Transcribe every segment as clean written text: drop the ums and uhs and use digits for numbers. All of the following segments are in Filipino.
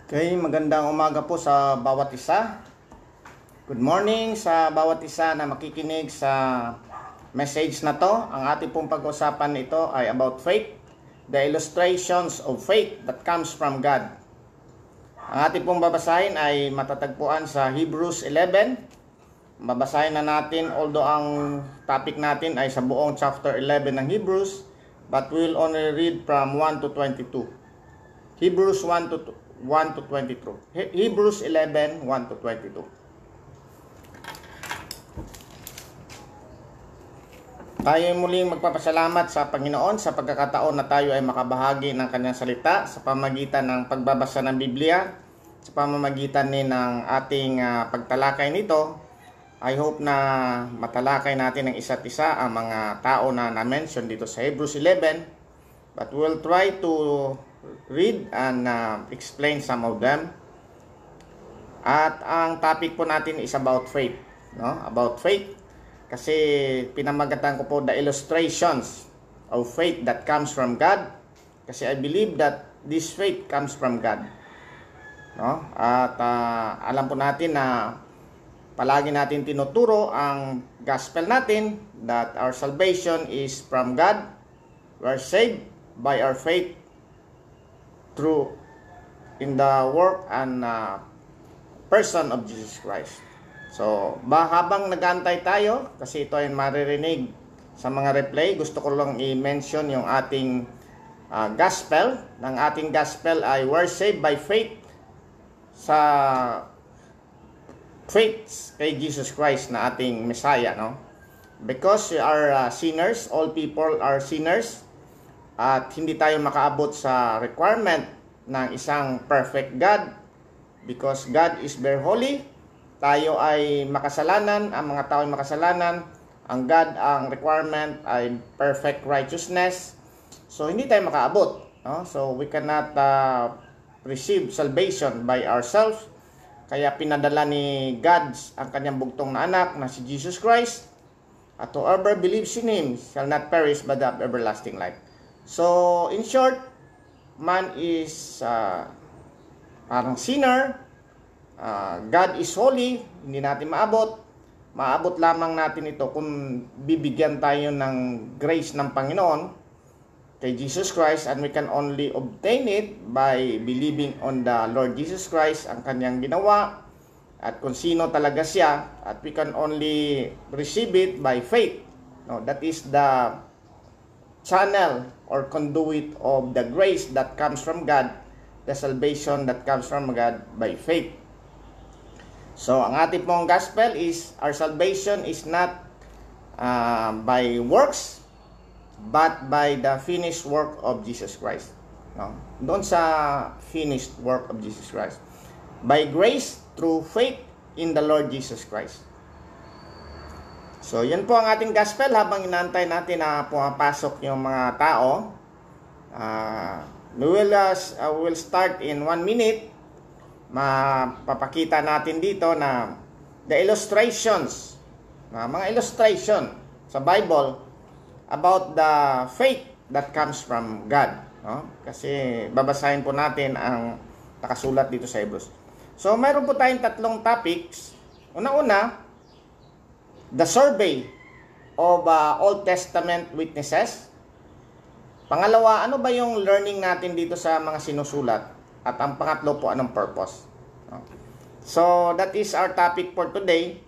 Okay, magandang umaga po sa bawat isa. Good morning sa bawat isa na makikinig sa message na to. Ang ating pong pag-usapan nito ay about faith, the illustrations of faith that comes from God. Ang ating pong babasahin ay matatagpuan sa Hebrews 11. Babasahin na natin, although ang topic natin ay sa buong chapter 11 ng Hebrews, but we will only read from 1 to 22. Hebrews 1 to 22. Hebrews 11, 1 to 22. Tayo muling magpapasalamat sa Panginoon sa pagkakataon na tayo ay makabahagi ng kanyang salita sa pamamagitan ng pagbabasa ng Biblia, sa pamamagitan ng ating pagtalakay nito. I hope na matalakay natin ng isa't isa ang mga tao na na-mention dito sa Hebrews 11, but we'll try to read and explain some of them. At ang topic po natin is about faith, no? About faith, kasi pinamagatan ko po the illustrations of faith that comes from God, kasi I believe that this faith comes from God, no? At alam po natin na palagi natin tinuturo ang gospel natin that our salvation is from God. We are saved by our faith through in the work and person of Jesus Christ. So, habang nag-aantay tayo, kasi ito ay maririnig sa mga replay, gusto ko lang i-mention yung ating gospel. Ng ating gospel ay we're saved by faith sa faith kay Jesus Christ na ating Messiah, no? Because we are sinners, all people are sinners, at hindi tayo makaabot sa requirement ng isang perfect God, because God is very holy. Tayo ay makasalanan, ang mga tao ay makasalanan. Ang God, ang requirement ay perfect righteousness. So hindi tayo makaabot, no? So we cannot receive salvation by ourselves. Kaya pinadala ni God ang kanyang bugtong na anak na si Jesus Christ, at whoever believes in Him shall not perish but have everlasting life. So, in short, man is parang sinner. God is holy. Hindi natin maabot. Maabot lamang natin ito kung bibigyan tayo ng grace ng Panginoon kay Jesus Christ, and we can only obtain it by believing on the Lord Jesus Christ, ang kanyang ginawa, at kung sino talaga siya, at we can only receive it by faith. No, that is the channel or conduit of the grace that comes from God, the salvation that comes from God by faith. So, ang ating pong gospel is, our salvation is not by works, but by the finished work of Jesus Christ. No? Doon sa finished work of Jesus Christ. By grace, through faith in the Lord Jesus Christ. So, yan po ang ating gospel habang inaantay natin na pumapasok yung mga tao. We will start in 1 minute. Mapapakita natin dito na the illustrations, mga illustration sa Bible about the faith that comes from God. No? Kasi babasahin po natin ang nakasulat dito sa Hebrews. So, mayroon po tayong tatlong topics. Una-una, the survey of Old Testament witnesses. Pangalawa, ano ba yung learning natin dito sa mga sinusulat? At ang pangatlo po, anong purpose? So, that is our topic for today.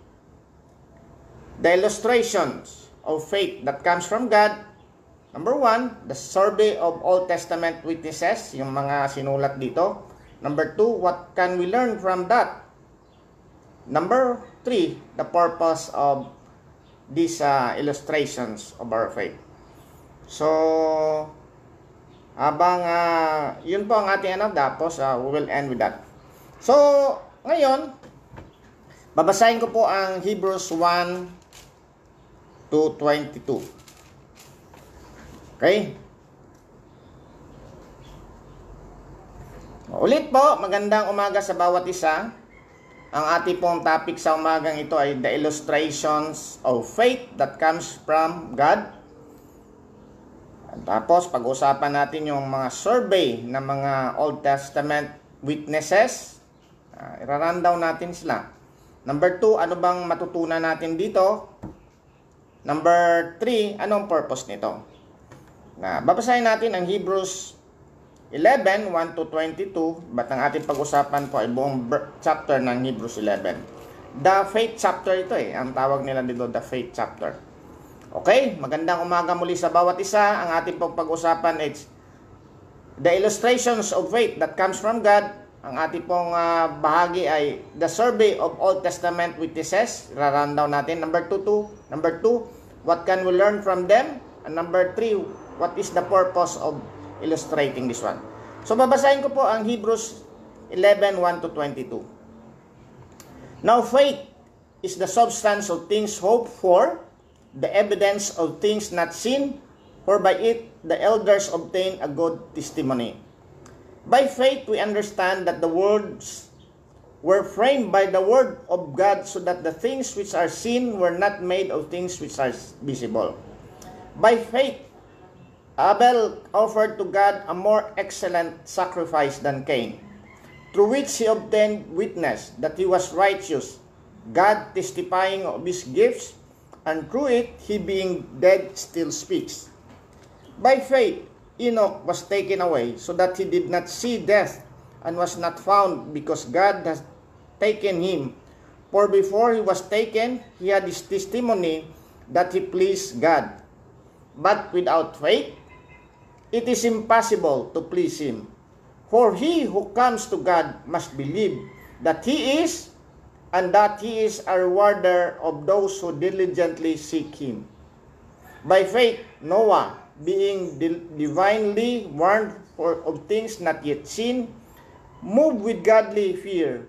The illustrations of faith that comes from God. Number 1, the survey of Old Testament witnesses, yung mga sinulat dito. Number 2, what can we learn from that? Number 3, the purpose of these illustrations of our faith. So, habang yun po ang ating tapos we will end with that. So, ngayon, babasahin ko po ang Hebrews 1 to 22. Okay? Ulit po, magandang umaga sa bawat isa. Ang ating pong topic sa umagang ito ay the illustrations of faith that comes from God. At tapos, pag-usapan natin yung mga survey ng mga Old Testament witnesses. Ira-rundown natin sila. Number 2, ano bang matutunan natin dito? Number 3, anong purpose nito? Babasahin natin ang Hebrews 11, 1 to 22. But ang ating pag-usapan po ay buong chapter ng Hebrews 11. The faith chapter ito ang tawag nila dito, the faith chapter. Okay, magandang umaga muli sa bawat isa. Ang ating pag-usapan is the illustrations of faith that comes from God. Ang ating pong bahagi ay the survey of Old Testament witnesses. Ra-rundown natin. Number 2, what can we learn from them? And number 3, what is the purpose of illustrating this one? So, babasahin ko po ang Hebrews 11, 1 to 22. Now, faith is the substance of things hoped for, the evidence of things not seen, for by it the elders obtained a good testimony. By faith, we understand that the worlds were framed by the word of God, so that the things which are seen were not made of things which are visible. By faith, Abel offered to God a more excellent sacrifice than Cain, through which he obtained witness that he was righteous, God testifying of his gifts, and through it he being dead still speaks. By faith, Enoch was taken away, so that he did not see death, and was not found, because God has taken him. For before he was taken, he had his testimony that he pleased God. But without faith, it is impossible to please him. For he who comes to God must believe that he is, and that he is a rewarder of those who diligently seek him. By faith, Noah, being divinely warned of things not yet seen, moved with godly fear,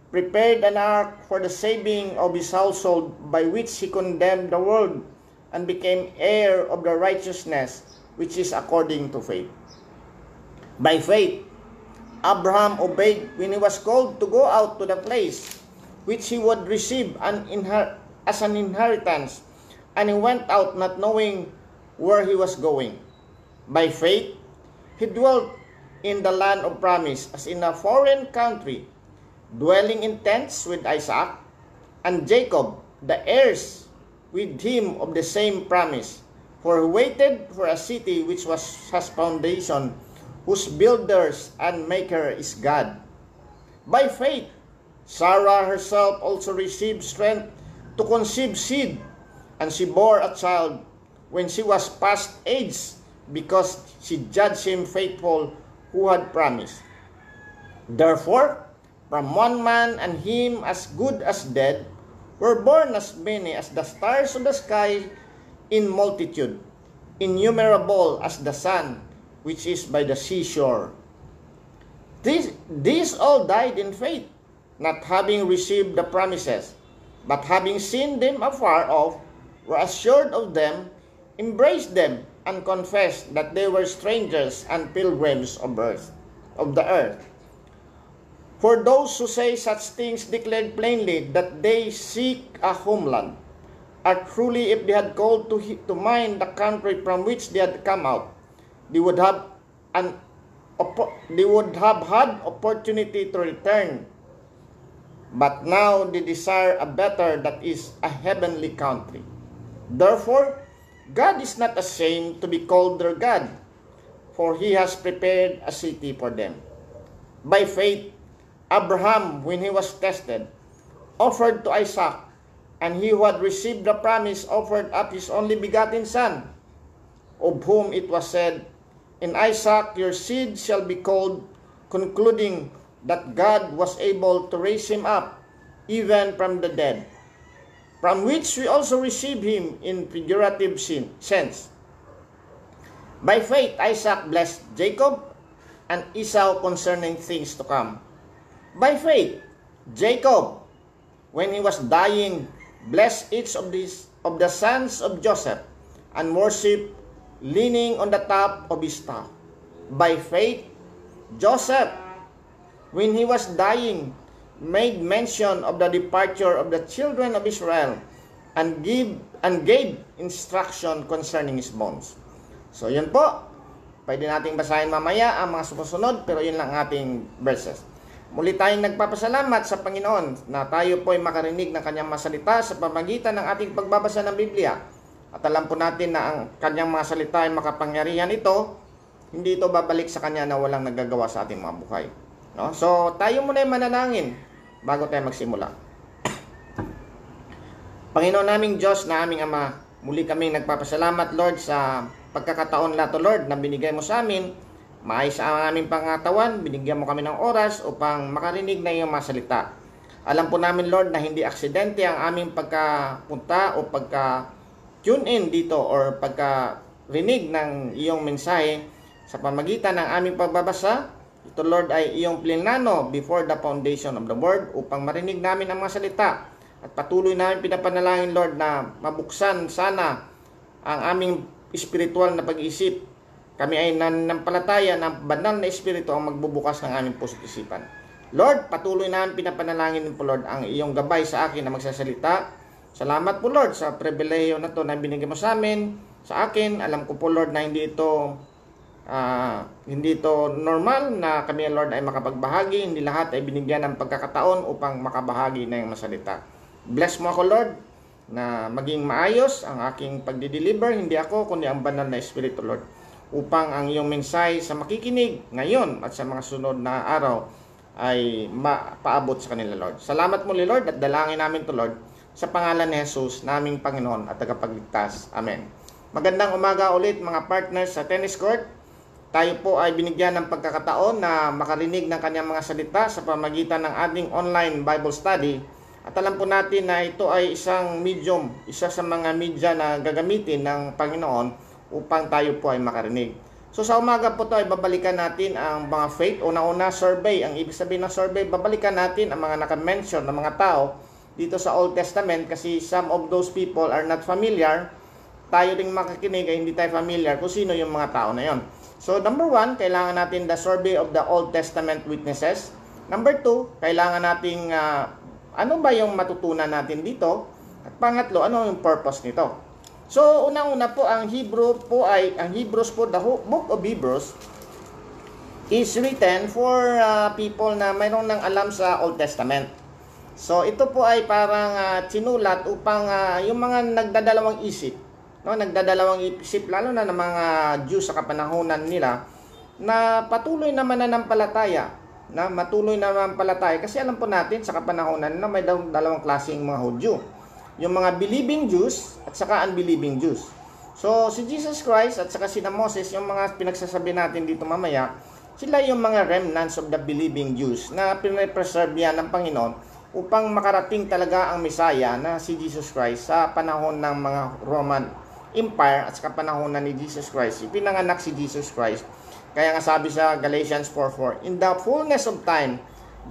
prepared an ark for the saving of his household, by which he condemned the world, and became heir of the righteousness which is according to faith. By faith, Abraham obeyed when he was called to go out to the place which he would receive as an inheritance, and he went out not knowing where he was going. By faith, he dwelt in the land of promise, as in a foreign country, dwelling in tents with Isaac and Jacob, the heirs with him of the same promise. For he waited for a city which has foundation, whose builders and maker is God. By faith, Sarah herself also received strength to conceive seed, and she bore a child when she was past age, because she judged him faithful who had promised. Therefore, from one man, and him as good as dead, were born as many as the stars of the sky in multitude, innumerable as the sun, which is by the seashore. These all died in faith, not having received the promises, but having seen them afar off, were assured of them, embraced them, and confessed that they were strangers and pilgrims of the earth. For those who say such things declared plainly that they seek a homeland, are truly, if they had called to mind the country from which they had come out, they would have had opportunity to return. But now they desire a better, that is, a heavenly country. Therefore, God is not ashamed to be called their God, for he has prepared a city for them. By faith, Abraham, when he was tested, offered to Isaac, and he who had received the promise offered up his only begotten son, of whom it was said, "In Isaac your seed shall be called," concluding that God was able to raise him up, even from the dead, from which we also receive him in figurative sense. By faith Isaac blessed Jacob and Esau concerning things to come. By faith Jacob, when he was dying, blessed each of the sons of Joseph, and worshiped, leaning on the top of his staff. By faith Joseph, when he was dying, made mention of the departure of the children of Israel, and gave instruction concerning his bones. So yun po, pwede nating basahin mamaya ang mga sumusunod, pero yun lang ating verses. Muli tayong nagpapasalamat sa Panginoon na tayo po ay makarinig ng kanyang mga salita sa pamamagitan ng ating pagbabasa ng Biblia. At alam po natin na ang kanyang mga salita ay makapangyarihan ito, hindi ito babalik sa kanya na walang nagagawa sa ating mga buhay. No? So tayo muna ay manalangin bago tayo magsimula. Panginoon naming Diyos na aming Ama, muli kaming nagpapasalamat Lord sa pagkakataon na to Lord na binigay mo sa amin. Maayos ang aming pangatawan, binigyan mo kami ng oras upang makarinig na iyong mga salita. Alam po namin Lord na hindi aksidente ang aming pagkapunta o pagka-tune in dito or pagka-rinig ng iyong mensahe sa pamagitan ng aming pagbabasa. Ito Lord ay iyong plinano before the foundation of the world upang marinig namin ang mga salita. At patuloy namin pinapanalangin Lord na mabuksan sana ang aming espiritual na pag-iisip. Kami ay nananampalataya na banal na espiritu ang magbubukas ng aming puso't isipan. Lord, patuloy namin pinapanalangin po Lord ang iyong gabay sa akin na magsasalita. Salamat po Lord sa pribilehiyo na to na binigay mo sa amin, sa akin. Alam ko po Lord na hindi ito normal na kami Lord ay makapagbahagi. Hindi lahat ay binigyan ng pagkakataon upang makabahagi na yung masalita. Bless mo ako Lord na maging maayos ang aking pagdi-deliver. Hindi ako kundi ang banal na espiritu Lord, upang ang iyong mensahe sa makikinig ngayon at sa mga sunod na araw ay mapaabot sa kanila Lord. Salamat muli Lord at dalangin namin to Lord sa pangalan ni Jesus, naming Panginoon at tagapagligtas. Amen. Magandang umaga ulit mga partners sa tennis court. Tayo po ay binigyan ng pagkakataon na makarinig ng kanyang mga salita sa pamagitan ng ating online Bible study. At alam po natin na ito ay isang medium, isa sa mga media na gagamitin ng Panginoon upang tayo po ay makarinig. So sa umaga po ito ay babalikan natin ang mga faith. Una-una, survey. Ang ibig sabihin ng survey, babalikan natin ang mga naka-mention ng mga tao dito sa Old Testament kasi some of those people are not familiar. Tayo ding makikinig ay hindi tayo familiar kung sino yung mga tao na yon. So number 1, kailangan natin the survey of the Old Testament witnesses. Number 2, kailangan nating ano ba yung matutunan natin dito? At pangatlo, ano yung purpose nito? So, unang-una po, ang Hebrews po, the book of Hebrews is written for people na mayroon nang alam sa Old Testament. So, ito po ay parang sinulat upang yung mga nagdadalawang isip, no? Nagdadalawang isip, lalo na ng mga Jews sa kapanahonan nila, na patuloy na mananampalataya, na matuloy na mananampalataya. Kasi alam po natin sa kapanahonan na may dalawang klaseng mga Hudyo. Yung mga believing Jews at saka unbelieving Jews. So, si Jesus Christ at saka si Moses, yung mga pinagsasabi natin dito mamaya, sila yung mga remnants of the believing Jews na pinapreserve yan ng Panginoon upang makarating talaga ang Messiah na si Jesus Christ sa panahon ng mga Roman Empire at saka panahon na ni Jesus Christ. Pinanganak si Jesus Christ. Kaya nga sabi sa Galatians 4:4, in the fullness of time,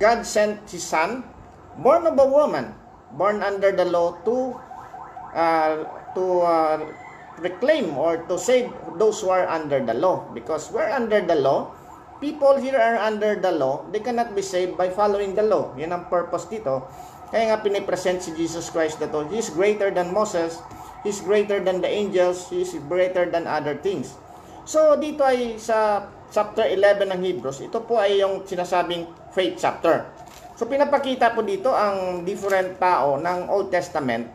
God sent His Son, born of a woman, born under the law to reclaim or to save those who are under the law. Because we're under the law, people here are under the law, they cannot be saved by following the law. Yan ang purpose dito. Kaya nga pinipresent si Jesus Christ na to. He is greater than Moses, He is greater than the angels, He is greater than other things. So dito ay sa chapter 11 ng Hebrews, ito po ay yung sinasabing faith chapter. So pinapakita po dito ang different tao ng Old Testament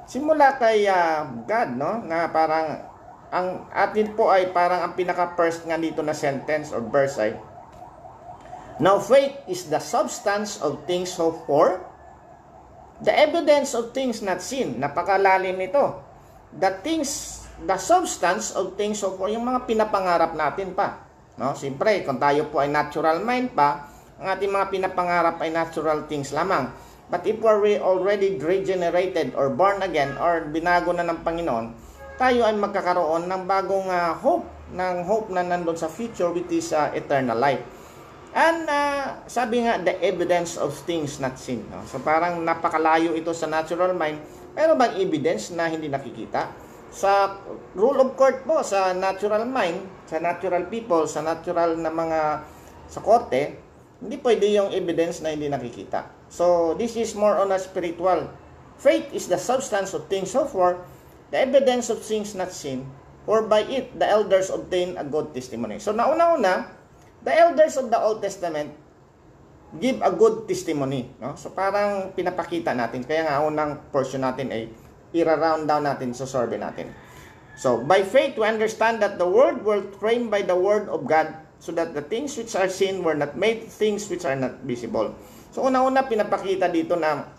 simula kay God, no? Na parang ang atin po ay parang ang pinaka-first nga dito na sentence or verse ay, now faith is the substance of things hoped for, the evidence of things not seen. Napakalalim nito. The substance of things hoped for, yung mga pinapangarap natin pa, no? Siyempre, kung tayo po ay natural mind pa, ang ating mga pinapangarap ay natural things lamang. But if we're already regenerated or born again or binago na ng Panginoon, tayo ay magkakaroon ng bagong hope na nandun sa future, which is eternal life. And sabi nga, the evidence of things not seen. No? So parang napakalayo ito sa natural mind. Pero bang evidence na hindi nakikita? Sa rule of court po, sa natural mind, sa natural people, sa natural na mga sa korte, hindi pwede yung evidence na hindi nakikita. So, this is more on a spiritual. Faith is the substance of things hoped for, the evidence of things not seen, for by it the elders obtain a good testimony. So, nauna-una, the elders of the Old Testament give a good testimony, no? So parang pinapakita natin. Kaya nga unang portion natin ay ira-round down natin sa survey natin. So by faith we understand that the world was framed by the word of God, so that the things which are seen were not made things which are not visible. So una-una pinapakita dito na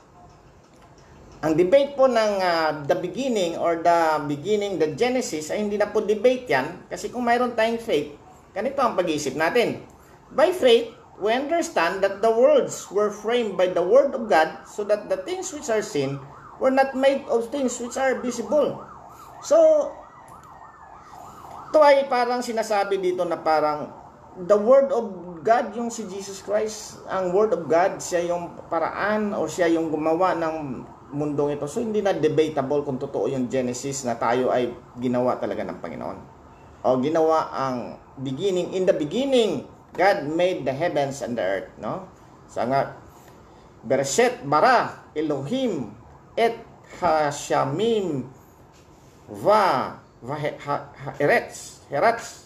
ang debate po ng the beginning or the Genesis ay hindi na po debate yan, kasi kung mayroon tayong faith, ganito ang pag-iisip natin. By faith we understand that the worlds were framed by the word of God, so that the things which are seen were not made of things which are visible. So, ito ay parang sinasabi dito na parang the word of God, yung si Jesus Christ, ang word of God, siya yung paraan o siya yung gumawa ng mundong ito. So, hindi na debatable kung totoo yung Genesis na tayo ay ginawa talaga ng Panginoon. O ginawa ang beginning, in the beginning, God made the heavens and the earth, no? So nga, Bereshit bara Elohim et hashamim eretz.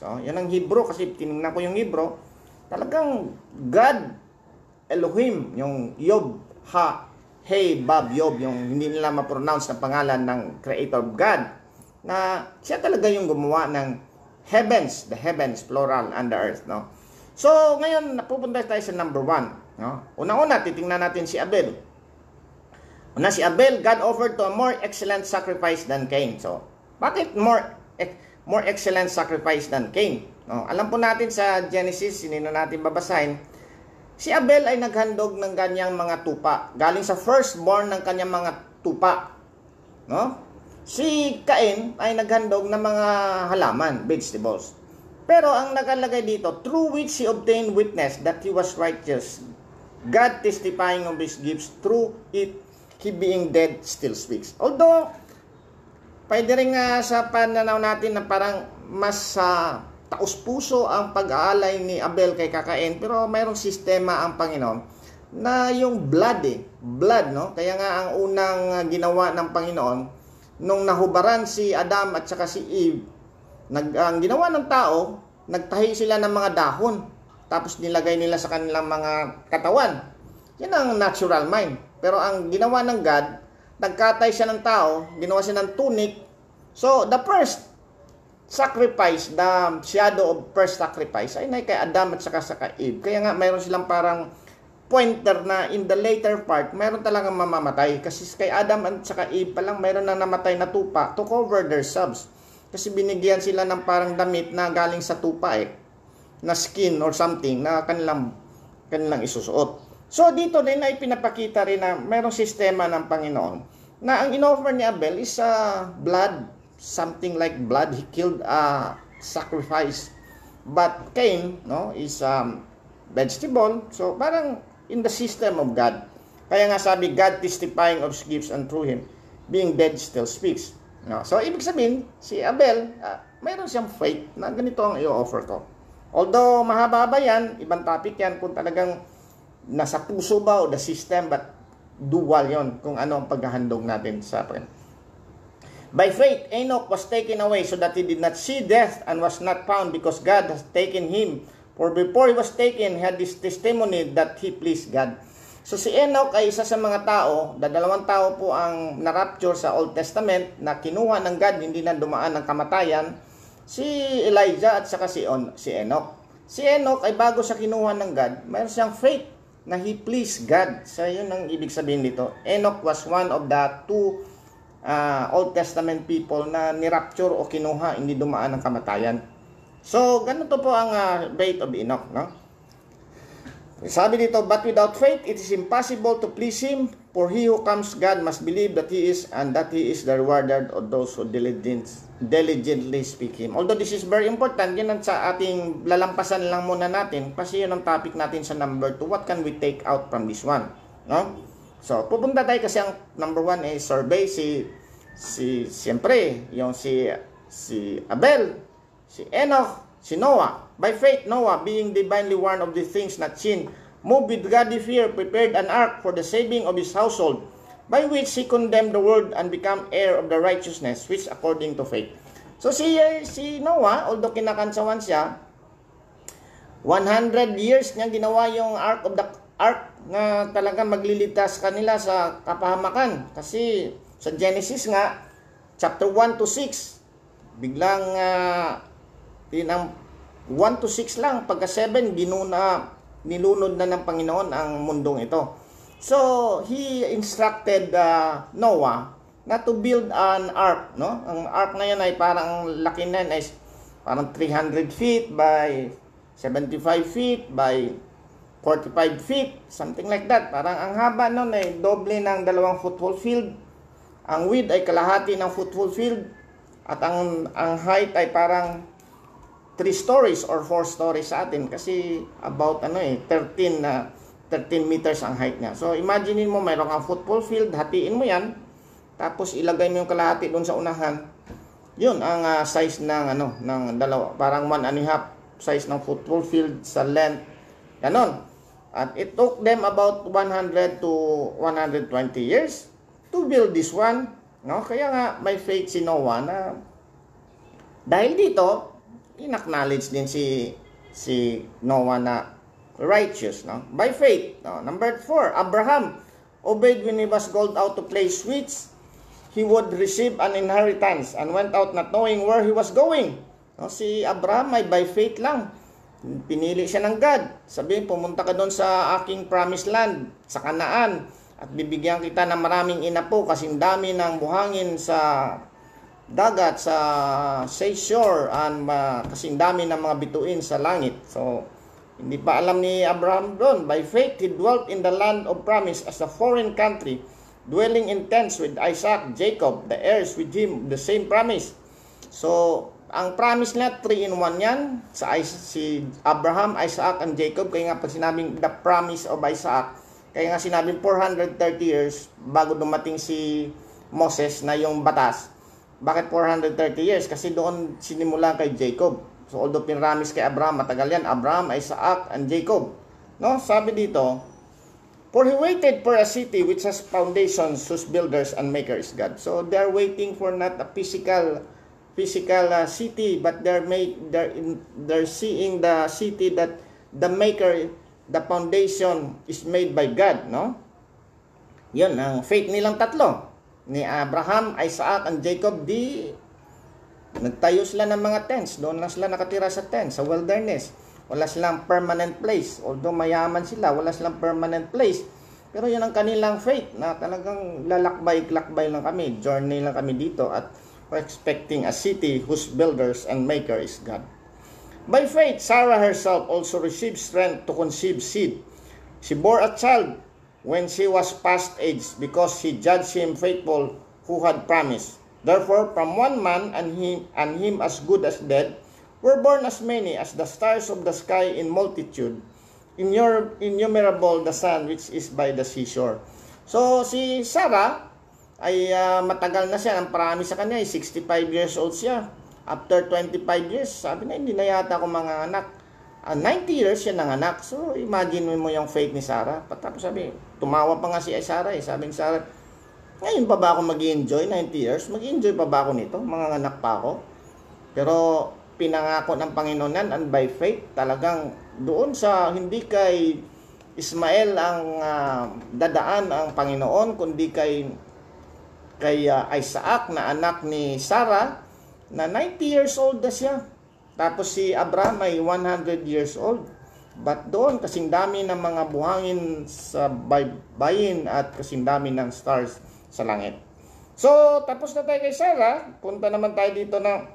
No? Yan ang Hebrew, kasi tinignan ko yung Hebrew. Talagang God, Elohim, yung Yob, Hey, Bob, Yob, yung hindi nila ma-pronounce na pangalan ng Creator of God, na siya talaga yung gumawa ng heavens, the heavens, plural, and the earth, no? So, ngayon, napupunta tayo sa number 1. No? Una-una, titingnan natin si Abel. Una, si Abel, God offered to a more excellent sacrifice than Cain. So, bakit more excellent sacrifice than Cain? No? Alam po natin sa Genesis, hindi na natin babasahin, si Abel ay naghandog ng kanyang mga tupa. Galing sa firstborn ng kanyang mga tupa. No? Si Cain ay naghandog ng mga halaman, vegetables. Pero ang nakalagay dito, through which he obtained witness that he was righteous, God testifying of his gifts, through it, he being dead still speaks. Although, pwede rin sa pananaw natin na parang mas taos-puso ang pag-aalay ni Abel kay Cain, pero mayroong sistema ang Panginoon na yung blood, no? Kaya nga ang unang ginawa ng Panginoon, nung nahubaran si Adam at saka si Eve, ang ginawa ng tao, nagtahi sila ng mga dahon, tapos nilagay nila sa kanilang mga katawan. Yan ang natural mind. Pero ang ginawa ng God, nagkatay siya ng tao, ginawa siya ng tunic. So, the first sacrifice, the shadow of first sacrifice, ay kay Adam at saka sa Eve. Kaya nga, mayroon silang parang pointer na in the later part, mayroon talagang mamamatay. Kasi kay Adam at saka Eve pa lang, mayroon na namatay na tupa to cover their subs. Kasi binigyan sila ng parang damit na galing sa tupa na skin or something na kanilang isusuot. So dito din ay pinapakita rin na mayroong sistema ng Panginoon na ang inoffer ni Abel is blood, something like blood. He killed a sacrifice. But Cain, no, is vegetable. So parang in the system of God. Kaya nga sabi, God testifying of gifts, and through him being dead still speaks. No? So, ibig sabihin, si Abel, mayroon siyang faith na ganito ang i-offer ko. Although, mahaba yan, ibang topic yan, kung talagang nasa puso ba o the system, but dual yon kung ano ang paghahandog natin sa atin. By faith, Enoch was taken away so that he did not see death and was not found because God has taken him. For before he was taken, he had this testimony that he pleased God. So si Enoch ay isa sa mga tao, dalawang tao po ang na-rapture sa Old Testament na kinuha ng God, hindi na dumaan ng kamatayan, si Elijah at saka si Enoch. Si Enoch ay bago siya kinuha ng God, mayroon siyang faith na he pleased God. So yun ang ibig sabihin dito. Enoch was one of the two Old Testament people na ni-rapture o kinuha, hindi dumaan ng kamatayan. So ganito po ang faith of Enoch, no? Sabi dito, but without faith, it is impossible to please Him, for he who comes to God must believe that He is, and that He is the rewarder of those who diligently seek Him. Although this is very important, yun ang sa ating lalampasan lang muna natin, kasi yun ang topic natin sa number 2. What can we take out from this one? No? So, pupunta tayo kasi ang number 1 ay survey, siyempre, yung si Abel, si Enoch, si Noah. By faith, Noah, being divinely warned of the things not seen, moved with godly fear, prepared an ark for the saving of his household, by which he condemned the world and became heir of the righteousness, which according to faith. So si Noah, although kinakansawan siya, 100 years niya ginawa yung ark of the ark na talagang magliligtas kanila sa kapahamakan. Kasi sa Genesis nga, chapter 1 to 6, biglang tinang 1 to 6 lang, pagka 7, nilunod na ng Panginoon ang mundong ito. So, He instructed Noah na to build an ark, no? Ang ark na yan ay parang laki na ay parang 300 feet by 75 feet by 45 feet, something like that. Parang ang haba nun ay doble ng 2 football field. Ang width ay kalahati ng football field. At ang height ay parang 3 stories or 4 stories sa atin. Kasi about 13 meters ang height niya. So imaginein mo mayroong ang football field, hatiin mo yan. Tapos ilagay mo yung kalahati doon sa unahan. Yun ang size ng ng dalawa, parang 1.5 size ng football field sa length. Ganon. At it took them about 100 to 120 years to build this one, no? Kaya nga may faith si Noah na dahil dito in-acknowledge din si Noah na righteous, no? By faith, no? Number 4, Abraham obeyed when he was called out to place which he would receive an inheritance and went out not knowing where he was going. No? Si Abraham ay by faith lang. Pinili siya ng God. Sabihin, pumunta ka doon sa aking promised land, sa Kanaan, at bibigyan kita ng maraming inapo kasing dami ng buhangin sa dagat, sa seashore, and kasing dami ng mga bituin sa langit. So, hindi pa alam ni Abraham doon. By faith, he dwelt in the land of promise as a foreign country, dwelling in tents with Isaac, Jacob, the heirs with him, the same promise. So, ang promise niya, 3-in-1 yan. Si Abraham, Isaac, and Jacob. Kaya nga pag sinabing the promise of Isaac, kaya nga sinabing 430 years bago dumating si Moses na yung batas. Bakit 430 years? Kasi doon sinimula kay Jacob. So although pinramis kay Abraham, matagal yan. Abraham, Isaac, and Jacob. No? Sabi dito, for he waited for a city which has foundations, whose builders and makers God. So they're waiting for not a physical city, but they're seeing the city that the maker, the foundation is made by God, no? Yun ang faith nilang tatlo, ni Abraham, Isaac, and Jacob. Nagtayo sila ng mga tents. Doon lang sila nakatira sa tents, sa wilderness. Wala silang permanent place. Although mayaman sila, wala silang permanent place. Pero yun ang kanilang faith, na talagang lalakbay-lakbay lang kami, journey lang kami dito, at we're expecting a city whose builders and maker is God. By faith, Sarah herself also received strength to conceive seed. She bore a child when she was past age, because she judged him faithful who had promised. Therefore, from one man and him as good as dead, were born as many as the stars of the sky in multitude, innumerable the sun which is by the seashore. So, si Sarah ay matagal na siya. Ang promise sa kanya ay 65 years old siya. After 25 years, sabi na, hindi na yata ako mga anak. 90 years siya nanganak. So, imagine mo yung faith ni Sarah. Tapos sabi, tumawa pa nga si Sarah eh. Sabi ni Sarah, ngayon pa ba ako mag-enjoy 90 years? Mag-enjoy pa ba ako nito? Mga anak pa ako. Pero, pinangako ng Panginoon yan, and by faith, talagang doon sa hindi kay Ismael ang dadaan ang Panginoon, kundi kay Isaac na anak ni Sarah, na 90 years old na siya. Tapos si Abraham ay 100 years old. But doon, kasing dami ng mga buhangin sa baybayin at kasing dami ng stars sa langit. So, tapos na tayo kay Sarah. Punta naman tayo dito na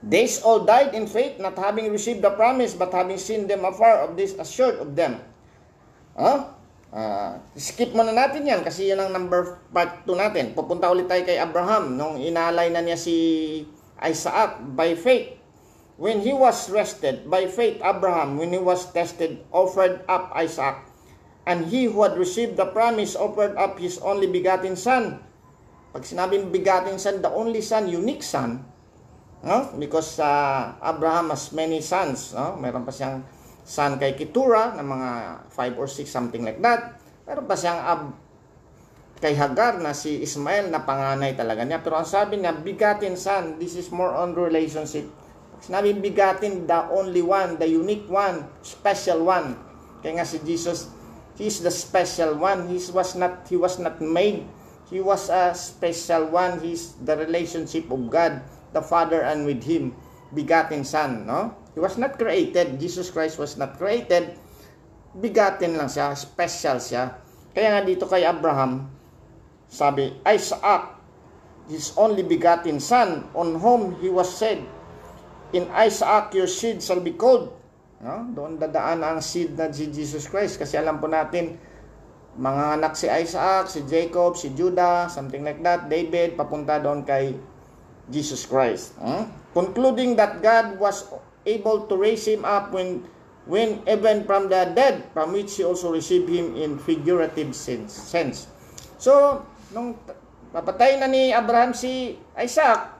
these all died in faith, not having received the promise, but having seen them afar, of this assured of them. Skip muna natin yan kasi yan ang part 2 natin. Pupunta ulit tayo kay Abraham nung inalay na niya si Isaac by faith. When he was rested, by faith Abraham, when he was tested, offered up Isaac. And he who had received the promise offered up his only begotten son. Pag sinabing begotten son, the only son, unique son. No? Because Abraham has many sons. No? Meron pa siyang son kay Keturah na mga 5 or 6, something like that. Pero pa siyang kay Hagar na si Ismael na panganay talaga niya. Pero ang sabi niya, begotten son, this is more on relationship. Sinabi begotten, the only one, the unique one, special one. Kaya nga si Jesus, he is the special one. He was not made. He was a special one. He's the relationship of God, the Father, and with Him, begotten Son, no? He was not created. Jesus Christ was not created. Begotten lang siya, special siya. Kaya nga dito kay Abraham, sabi, Isaac, his only begotten son, on whom he was said, in Isaac your seed shall be called. No? Doon dadaan ang seed na si Jesus Christ. Kasi alam po natin, mga anak si Isaac, si Jacob, si Judah, something like that, David, papunta doon kay Jesus Christ. Concluding that God was able to raise him up when even from the dead, from which he also received him in figurative sense. So, nung papatay na ni Abraham si Isaac,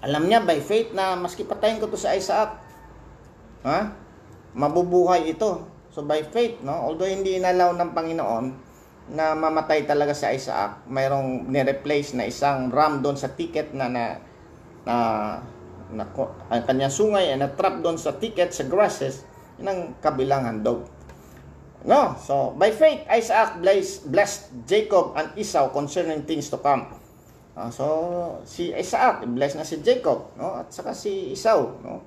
alam niya by faith na maski patayin ko to si Isaac, mabubuhay ito. So by faith, no, although hindi inalaw ng Panginoon na mamatay talaga si Isaac, mayroong ni-replace na isang ram doon sa ticket na ang kanyang sungay ay na-trap doon sa ticket, sa grasses, yun ang kabilang handog. No, so by faith Isaac blessed Jacob and Esau concerning things to come. So si Isaac blessed na si Jacob, no, at saka si Esau, no.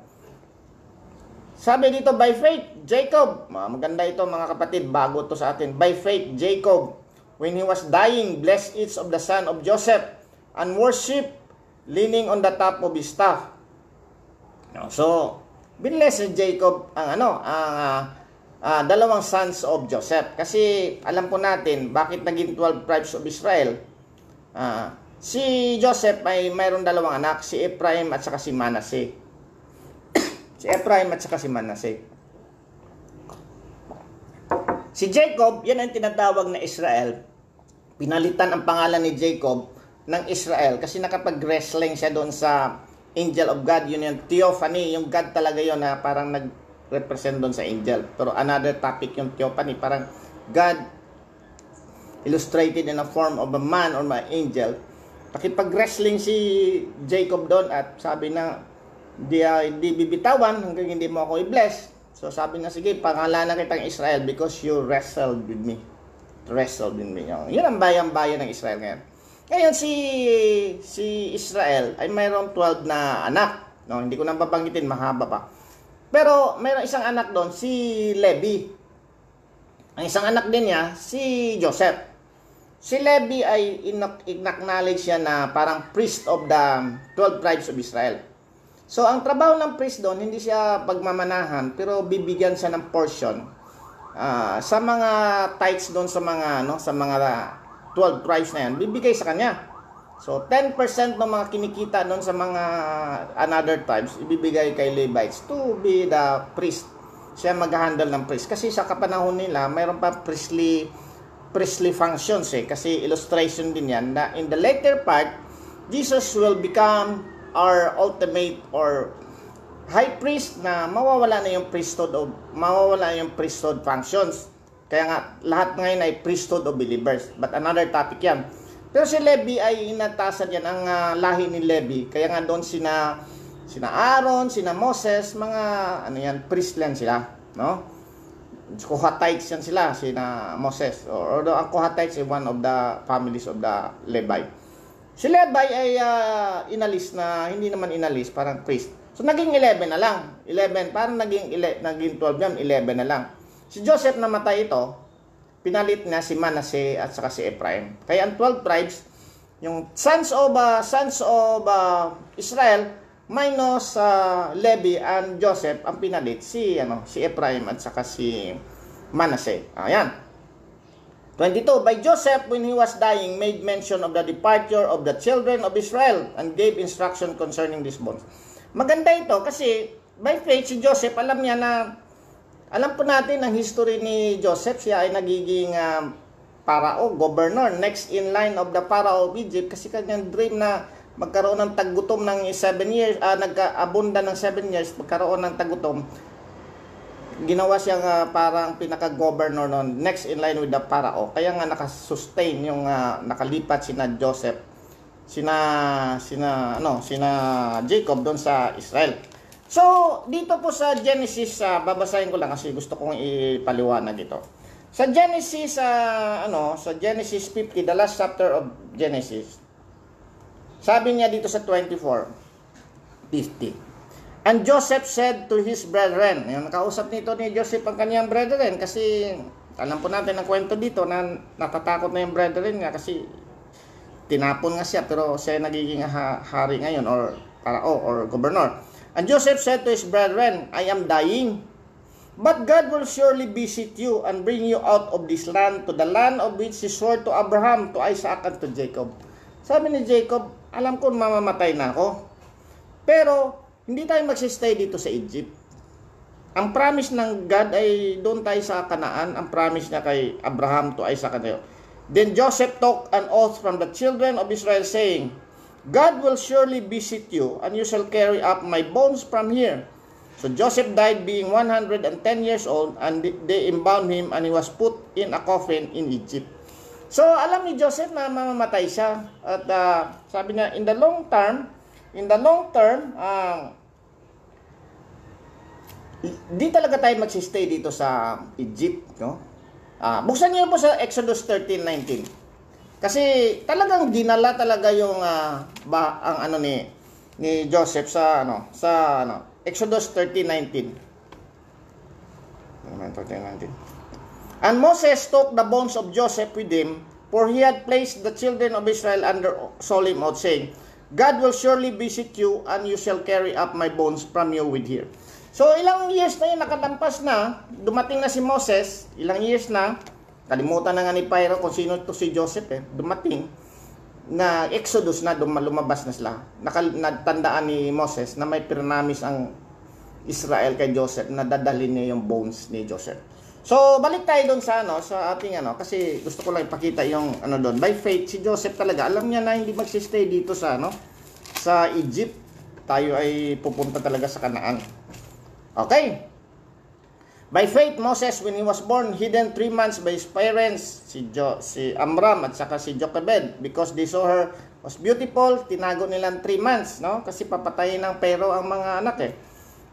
Sabi dito by faith Jacob, maganda ito mga kapatid, bago to sa atin. By faith Jacob, when he was dying, blessed each of the son of Joseph and worship leaning on the top of his staff. No, so binless si Jacob ang dalawang sons of Joseph. Kasi alam po natin bakit naging 12 tribes of Israel. Si Joseph ay mayroon dalawang anak, si Ephraim at saka si Manasseh. Si Ephraim at saka si Manasseh. Si Jacob, yan ang tinatawag na Israel. Pinalitan ang pangalan ni Jacob ng Israel kasi nakapag-wrestling siya doon sa angel of God. Yun yung theophany, yung God talaga yun na parang nag-represent doon sa angel. Pero another topic yung theophany, parang God illustrated in a form of a man or an angel. Pakipag-wrestling si Jacob doon at sabi na, hindi bibitawan hanggang hindi mo ako i-bless. So sabi na, sige, pangalanan kitang Israel because you wrestled with me. Wrestled with me. Yun ang bayan-bayan ng Israel ngayon. Ngayon, si Israel ay mayroong 12 na anak. No, hindi ko nang babanggitin, mahaba pa. Pero mayroong isang anak doon, si Levi. Ang isang anak din niya, si Joseph. Si Levi ay in-acknowledge siya na parang priest of the 12 tribes of Israel. So, ang trabaho ng priest doon, hindi siya pagmamanahan, pero bibigyan siya ng portion sa mga tithes doon sa mga 12 tribes na yan, bibigay sa kanya. So, 10% ng mga kinikita doon sa mga another tribes, ibibigay kay Levites to be the priest. Siya mag-handle ng priest. Kasi sa kapanahon nila, mayroon pa priestly functions kasi illustration din yan na in the later part, Jesus will become our ultimate or high priest na mawawala na yung priesthood functions. Kaya nga lahat ngayon ay priesthood of believers. But another topic yan. Pero si Levi ay inatasan yan ang lahi ni Levi. Kaya nga doon sina Aaron, sina Moses, mga priest lang sila, no? Kohathites yan sila, sina Moses. Although ang Kohathites ay one of the families of the Levite. Si Levi ay inalis na, hindi naman inalis, parang priest. So, naging 11 na lang. 11, parang naging 12 yan, 11 na lang. Si Joseph namatay ito, pinalit na si Manasseh at saka si Ephraim. Kaya ang 12 tribes, yung sons of Israel, minus Levi and Joseph, ang pinalit si Ephraim at saka si Manasseh. Ayan. 22, by Joseph, when he was dying, made mention of the departure of the children of Israel and gave instruction concerning these bonds. Maganda ito kasi by faith si Joseph, alam po natin ang history ni Joseph. Siya ay nagiging Parao, governor, next in line of the Pharaoh of Egypt kasi kanyang dream na magkaroon ng taggutom ng 7 years, nagka-abunda ng 7 years, magkaroon ng taggutom. Ginawa siyang parang pinaka-governor noon, next in line with the Pharaoh. Kaya nga nakasustain yung nakalipat sina Joseph, sina Jacob doon sa Israel. So, dito po sa Genesis, babasahin ko lang kasi gusto kong ipaliwanag ito. Sa Genesis, sa Genesis 50, the last chapter of Genesis, sabi niya dito sa 24:50. And Joseph said to his brethren, yung nakausap nito ni Joseph ang kanyang brethren, kasi alam po natin ang kwento dito na natatakot na yung brethren nga kasi tinapon nga siya, pero siya nagiging hari ngayon or parao or governor. And Joseph said to his brethren, I am dying, but God will surely visit you and bring you out of this land to the land of which he swore to Abraham, to Isaac, and to Jacob. Sabi ni Jacob, alam ko mamamatay na ako, pero hindi tayo magsistay dito sa Egypt. Ang promise ng God ay doon tayo sa Kanaan. Ang promise niya kay Abraham, to Isaac, and Jacob. Then Joseph took an oath from the children of Israel, saying, God will surely visit you, and you shall carry up my bones from here. So Joseph died being 110 years old, and they embalmed him, and he was put in a coffin in Egypt. So alam ni Joseph na mamamatay siya. At sabi niya, in the long term, di talaga tayo magsistay dito sa Egypt, no? Buksan niyo po sa Exodus 13:19. Kasi talagang dinala talaga yung ang ni Joseph sa Exodus 13:19. And Moses took the bones of Joseph with him, for he had placed the children of Israel under solemn oath, saying, God will surely visit you, and you shall carry up my bones from you with here. So, ilang years na yun, nakatampas na, dumating na si Moses, ilang years na, kalimutan na nga ni Pharaoh kung sino to si Joseph, dumating, na Exodus na, lumabas na sila. Natandaan ni Moses na may pirnamis ang Israel kay Joseph, na dadalhin niya yung bones ni Joseph. So, balik tayo doon sa ating kasi gusto ko lang ipakita yung doon. By faith, si Joseph talaga, alam niya na hindi magsistay dito sa sa Egypt. Tayo ay pupunta talaga sa Kanaan. Okay. By faith, Moses, when he was born, hidden 3 months by his parents, si Amram at saka si Jochebed, because they saw her was beautiful, tinago nilang 3 months, no? Kasi papatayin ng Pharaoh ang mga anak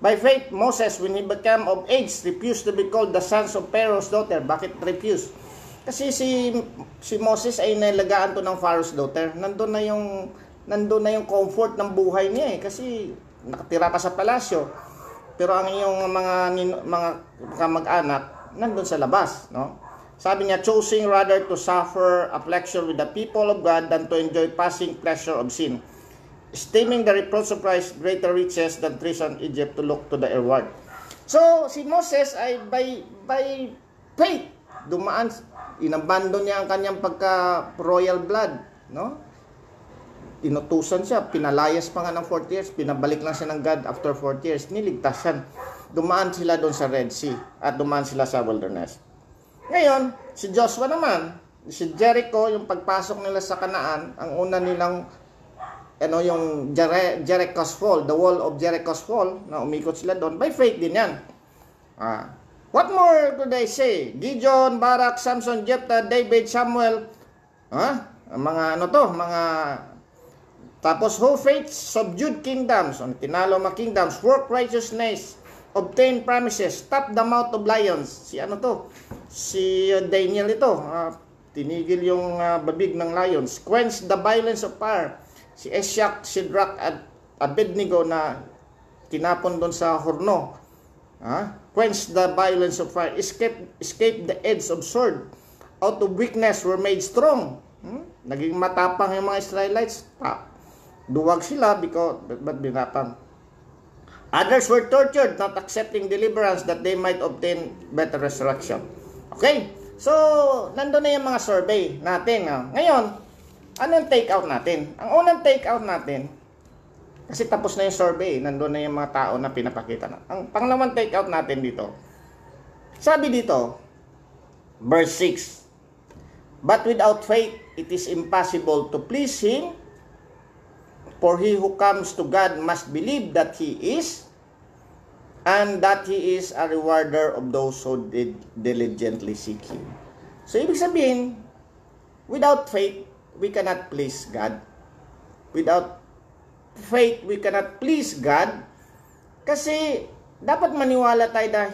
By faith, Moses, when he became of age, refused to be called the sons of Pharaoh's daughter. Bakit refused? Kasi si Moses ay nalagaan to ng Pharaoh's daughter. Nandun na yung comfort ng buhay niya kasi nakatira pa sa palasyo. Pero ang iyong mga kamag-anak nandun sa labas, no? Sabi niya, choosing rather to suffer affliction with the people of God than to enjoy passing pleasure of sin, esteeming the reproach of Christ greater riches than treasure in Egypt, to look to the reward. So, si Moses ay by faith, inabandon niya ang kanyang pagka-royal blood, no? Inutusan siya, pinalayas pa nga ng 40 years, pinabalik lang siya ng God after 40 years, niligtas siya. Dumaan sila doon sa Red Sea, at dumaan sila sa wilderness. Ngayon, si Joshua naman, si Jericho, yung pagpasok nila sa Kanaan, ang una nilang yung Jericho's Fall, the wall of Jericho's Fall, na umikot sila doon, by faith din yan. What more could I say? Gideon, Barak, Samson, Jephthah, David, Samuel, tapos who faith subdued kingdoms, tinalo mga kingdoms, work righteousness, obtain promises, stop the mouth of lions. Si Daniel ito, tinigil yung babig ng lions, quench the violence of fire. Si Eshak, Shadrach at Abednego na tinapon doon sa horno. Quench the violence of fire. Escape the edge of sword. Out of weakness were made strong. Naging matapang yung mga Israelites. Duwag sila but binapang. Others were tortured, not accepting deliverance that they might obtain better resurrection. Okay? So, nandun na yung mga survey natin. Ngayon, anong take out natin? Ang unang take out natin, kasi tapos na yung survey, nandun na yung mga tao na pinapakita na. Ang pangalawang take out natin dito, sabi dito, verse 6, but without faith, it is impossible to please Him, for he who comes to God must believe that He is, and that He is a rewarder of those who diligently seek Him. So, ibig sabihin, without faith, we cannot please God. Without faith, we cannot please God. Kasi dapat maniwala tayo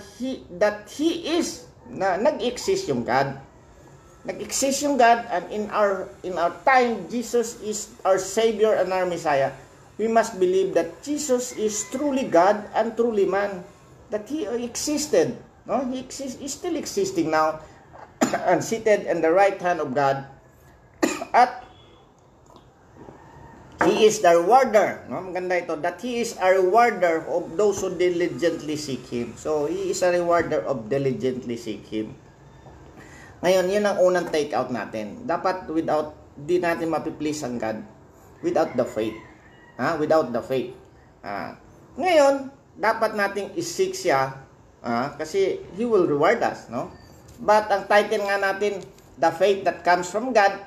that He is, na nag-exist yung God. Nag-exist yung God, and in our time, Jesus is our Savior and our Messiah. We must believe that Jesus is truly God and truly man. That He existed. No? He's still existing now and seated in the right hand of God. At He is the rewarder. No? Maganda ito. That He is a rewarder of those who diligently seek Him. So, He is a rewarder of diligently seek Him. Ngayon, yun ang unang take out natin. Dapat di natin mapiplease ang God without the faith. Without the faith. Ngayon, dapat nating isik siya kasi He will reward us. No? But ang title nga natin, the faith that comes from God,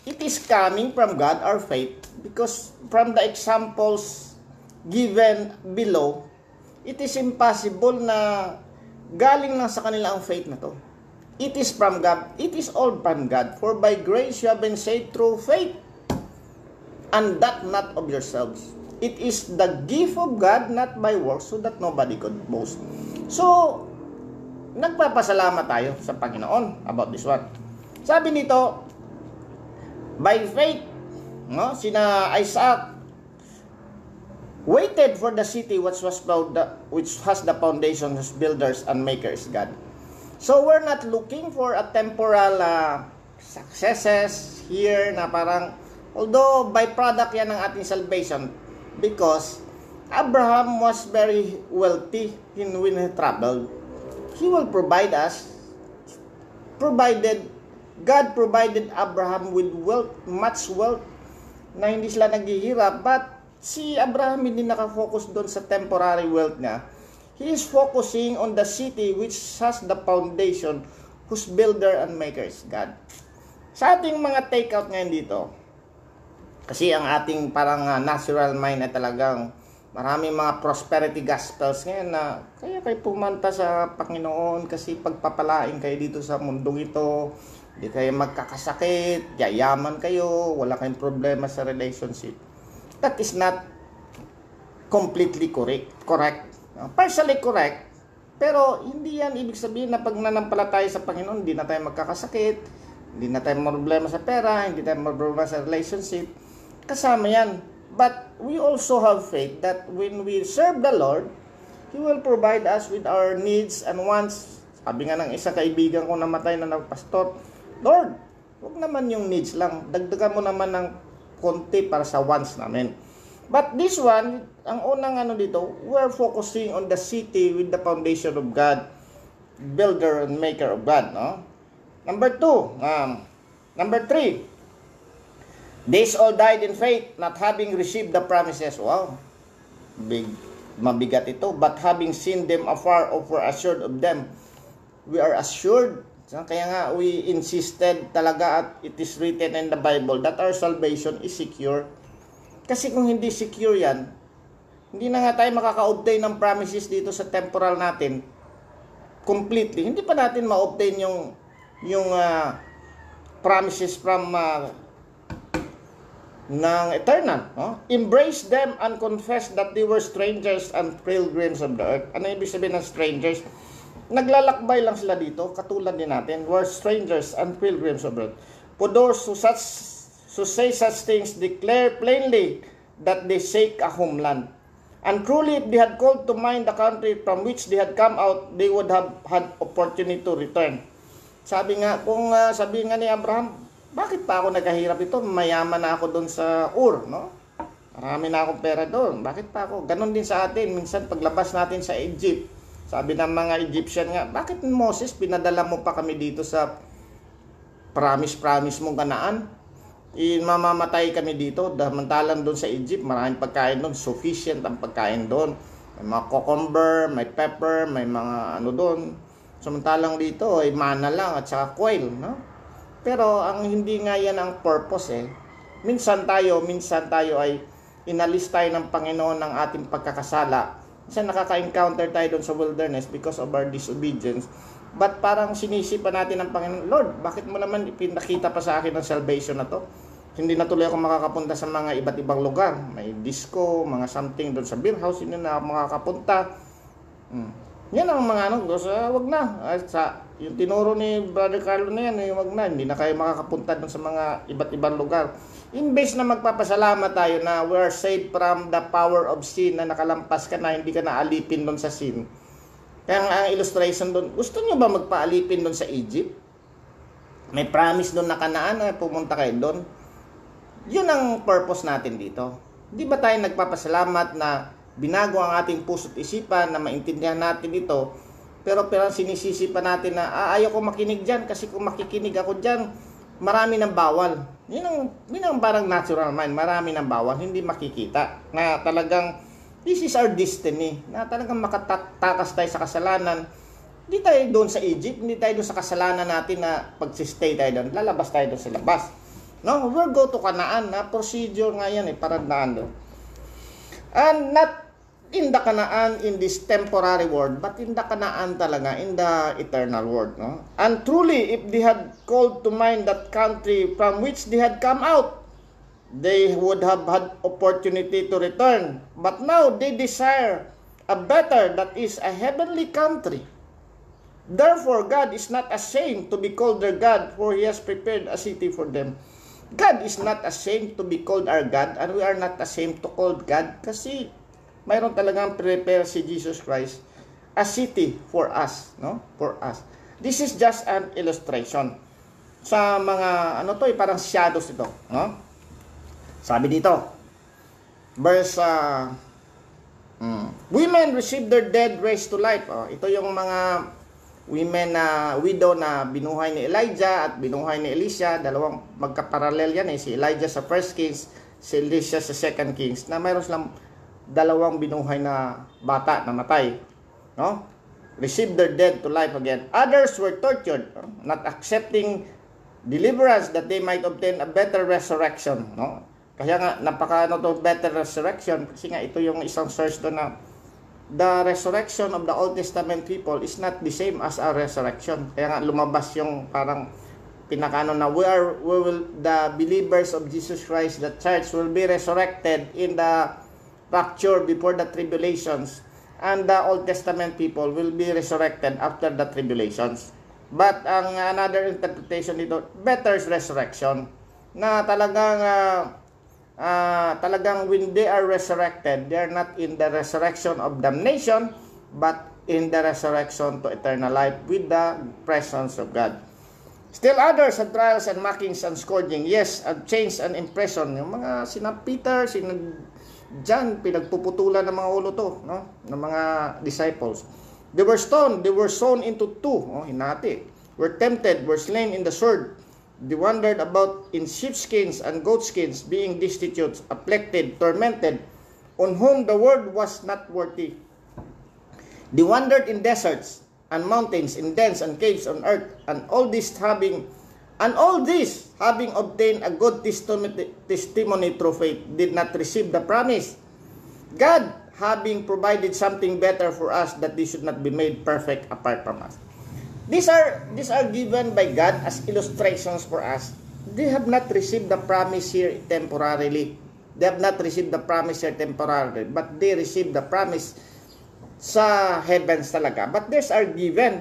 it is coming from God, our faith, because from the examples given below, it is impossible na galing lang sa kanila ang faith na to. It is from God. It is all from God. For by grace you have been saved through faith, and that not of yourselves. It is the gift of God, not by works, so that nobody could boast. So, nagpapasalamat tayo sa Panginoon about this one. Sabi nito, by faith, no, sina Isaac waited for the city which has the foundation, whose builders and makers God. So we're not looking for a temporal successes here na parang, although byproduct yan ng ating salvation, because Abraham was very wealthy when he traveled. He will provide us, God provided Abraham with wealth, much wealth, na hindi sila naghihirap. But si Abraham hindi nakafocus doon sa temporary wealth niya. He is focusing on the city which has the foundation, whose builder and maker is God. Sa ating mga takeout ngayon dito, kasi ang ating parang natural mind ay talagang maraming mga prosperity gospels ngayon na kaya kayo pumanta sa Panginoon kasi pagpapalain kayo dito sa mundong ito, hindi kayo magkakasakit, yayaman kayo, wala kayong problema sa relationship. That is not completely correct. Partially correct, pero hindi yan ibig sabihin na pag nanampalataya sa Panginoon, hindi na tayo magkakasakit, hindi na tayo problema sa pera, hindi tayo problema sa relationship. Kasama yan. But we also have faith that when we serve the Lord, He will provide us with our needs and wants. Sabi nga ng isang kaibigan ko namatay na nagpastor, Lord, huwag naman yung needs lang, dagdagan mo naman ng konti para sa wants namin. But this one, ang unang dito, we're focusing on the city with the foundation of God, builder and maker of God. No? Number 3, these all died in faith, not having received the promises. Wow, mabigat ito. But having seen them afar off, were assured of them. We are assured. Kaya nga, we insisted talaga at it is written in the Bible that our salvation is secure. Kasi kung hindi secure yan, hindi na nga tayo makaka-obtain ng promises dito sa temporal natin completely. Hindi pa natin ma-obtain yung promises from ng eternal. No? Embrace them and confess that they were strangers and pilgrims of the earth. Ano ibig sabihin ng strangers? Naglalakbay lang sila dito, katulad din natin. Were strangers and pilgrims of the earth. For those who say such things declare plainly that they seek a homeland. And truly, if they had called to mind the country from which they had come out, they would have had opportunity to return. Sabi nga, sabi nga ni Abraham, bakit pa ako nagkahirap ito? Mayaman na ako doon sa Ur, no? Marami na akong pera doon. Bakit pa ako? Ganon din sa atin. Minsan, paglabas natin sa Egypt, sabi ng mga Egyptian nga, bakit Moses, pinadala mo pa kami dito sa promise mong Kanaan? Mamamatay kami dito, damantalang doon sa Egypt, maraming pagkain doon, sufficient ang pagkain doon. May mga cucumber, may pepper, may mga doon. Samantalang dito, ay mana lang at saka quail, no? Pero ang hindi nga yan ang purpose Minsan tayo ay inalis tayo ng Panginoon ng ating pagkakasala. Minsan nakaka-encounter tayo doon sa wilderness because of our disobedience. But parang sinisipan natin ng Panginoon, Lord, bakit mo naman ipinakita pa sa akin ang salvation na to? hindi na tuloy ako makakapunta sa mga iba't ibang lugar. May disco, mga something doon sa beer house, hindi na ako makakapunta. Yan ang mga ano, wag na. Yung tinuro ni Brother Carlo na yan, wag na, hindi na kayo makakapunta doon sa mga iba't ibang lugar. Imbes na magpapasalamat tayo na we are saved from the power of sin, na nakalampas ka na, hindi ka na alipin doon sa sin. Kaya ang illustration doon, gusto nyo ba magpaalipin doon sa Egypt? May promise doon na Kanaan na pumunta kayo doon. Yun ang purpose natin dito. Di ba tayo nagpapasalamat na binago ang ating puso't isipan, na maintindihan natin ito, pero sinisisi pa natin na ayaw ko makinig dyan kasi kung makikinig ako dyan, marami ng bawal. Yun ang parang natural mind, marami ng bawal, hindi makikita. Na talagang, this is our destiny, na talagang makatakas tayo sa kasalanan. Hindi tayo doon sa Egypt, hindi tayo doon sa kasalanan natin na pagsistay tayo doon, lalabas tayo doon sa labas. No, we'll go to Canaan, na procedure nga yan, paradaan doon. And not in the Canaan, in this temporary world, but in the Canaan talaga, in the eternal world. No? And truly, if they had called to mind that country from which they had come out, they would have had opportunity to return. But now, they desire a better, that is a heavenly country. Therefore, God is not ashamed to be called their God, for He has prepared a city for them. God is not ashamed to be called our God, and we are not ashamed to call God, kasi mayroon talagang prepare si Jesus Christ a city for us, no? For us. This is just an illustration sa mga parang shadows ito, no? Sabi dito, verse women receive their dead raised to life. Ito yung mga women na widow na binuhay ni Elijah at binuhay ni Elisha. Dalawang magkaparallel yan si Elijah sa 1 Kings, si Elisha sa 2 Kings, na mayroon silang dalawang binuhay na bata na matay, no? Received their dead to life again. Others were tortured, not accepting deliverance that they might obtain a better resurrection, no? Kaya nga better resurrection, kasi nga ito yung isang source doon na the resurrection of the Old Testament people is not the same as our resurrection. Kaya nga lumabas yung parang pinakano na the believers of Jesus Christ, the church, will be resurrected in the rapture before the tribulations, and the Old Testament people will be resurrected after the tribulations. But ang another interpretation dito, better resurrection, na talagang when they are resurrected, they are not in the resurrection of damnation, but in the resurrection to eternal life with the presence of God. Still others had trials and mockings and scourging, yes, and chains and impression. Yung mga sina Peter, sina John, pinagpuputulan ng mga ulo to, no? Ng mga disciples. They were stoned, they were sawn into two, hinati. Were tempted, were slain in the sword. They wandered about in sheepskins and goatskins, being destitute, afflicted, tormented, on whom the word was not worthy. They wandered in deserts and mountains, in dens and caves on earth, and all this having obtained a good testimony through faith, did not receive the promise. God having provided something better for us, that they should not be made perfect apart from us. These are given by God as illustrations for us. They have not received the promise here temporarily. They have not received the promise here temporarily, but they received the promise sa heavens talaga. But these are given.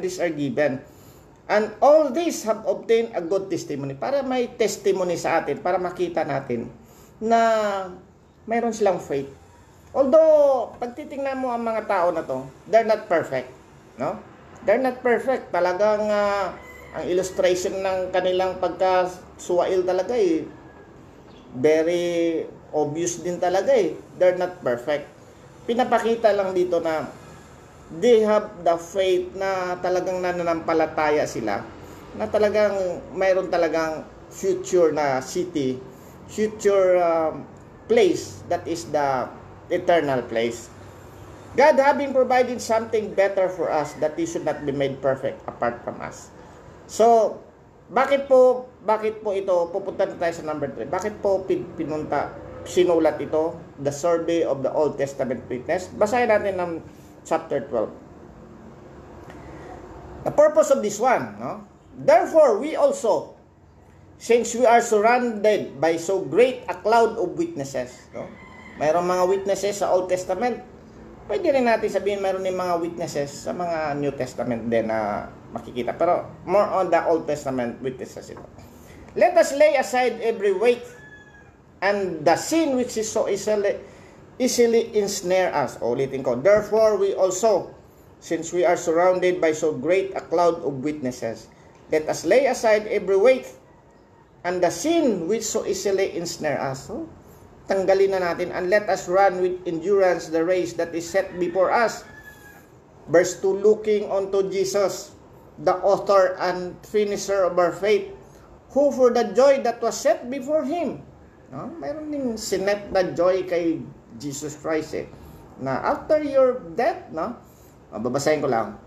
And all these have obtained a good testimony. Para may testimony sa atin, para makita natin na mayroon silang faith. Although, pag titingnan mo ang mga tao na to, they're not perfect, no? They're not perfect. Talagang ang illustration ng kanilang pagkasuwail talaga very obvious din talaga They're not perfect. Pinapakita lang dito na they have the faith na talagang nananampalataya sila, na talagang mayroon talagang future na city, future place, that is the eternal place. God having provided something better for us, that He should not be made perfect apart from us. So, bakit po ito, pupunta na tayo sa number 3, bakit po sinulat ito, the survey of the Old Testament witness? Basahin natin ng chapter 12. The purpose of this one, no? Therefore, we also, since we are surrounded by so great a cloud of witnesses. No? Mayroong mga witnesses sa Old Testament. Pwede rin natin sabihin mayroon din mga witnesses sa mga New Testament din na makikita. Pero more on the Old Testament witnesses ito. Let us lay aside every weight and the sin which is so easily ensnare us. Ulitin ko. Therefore, we also, since we are surrounded by so great a cloud of witnesses, let us lay aside every weight and the sin which so easily ensnare us. So, tanggalin na natin, and let us run with endurance the race that is set before us. Verse 2, looking unto Jesus, the author and finisher of our faith, who for the joy that was set before Him. No? Mayroon ding sinet na joy kay Jesus Christ na after your death, no? Babasahin ko lang.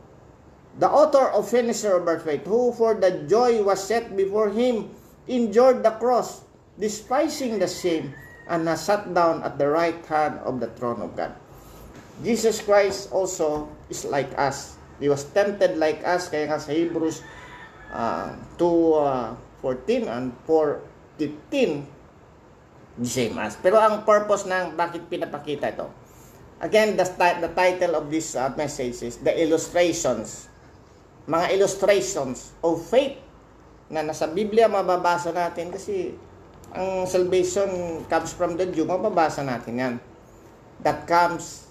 The author of finisher of our faith, who for the joy was set before Him, endured the cross, despising the shame, and has sat down at the right hand of the throne of God. Jesus Christ also is like us. He was tempted like us, kaya nga sa Hebrews 2:14 and 4:15, the same as. Pero ang purpose ng bakit pinapakita ito, again, the title of this message is the illustrations. Mga illustrations of faith na nasa Biblia mababasa natin kasi ang salvation comes from the Jew, mababasa natin yan. That comes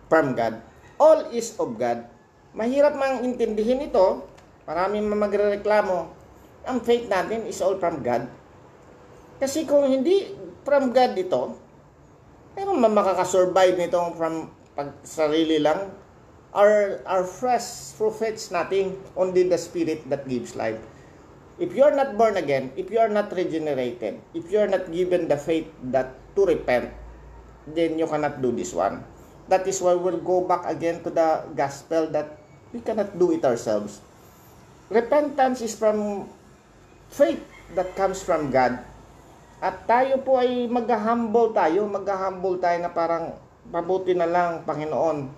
from God. All is of God. Mahirap mang intindihin ito. Maraming magrereklamo. Ang faith natin is all from God. Kasi kung hindi from God ito, meron makakasurvive nito from sarili lang. Our fresh prophets nothing, only the Spirit that gives life. If you are not born again, if you are not regenerated, if you are not given the faith that to repent, then you cannot do this one. That is why we'll go back again to the gospel that we cannot do it ourselves. Repentance is from faith that comes from God. At tayo po ay mag-humble tayo na parang mabuti na lang, Panginoon.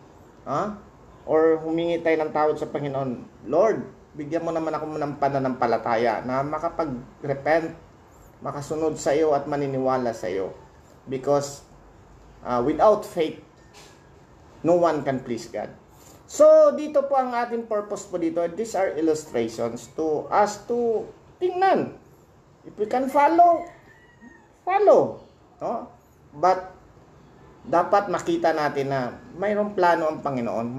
Or humingi tayo ng tawad sa Panginoon. Lord, bigyan mo naman ako ng pananampalataya na makapag-repent, makasunod sa iyo at maniniwala sa iyo. Because without faith, no one can please God. So, dito po ang ating purpose po dito. These are illustrations to us to tingnan. If we can follow. No? But, dapat makita natin na mayroong plano ang Panginoon.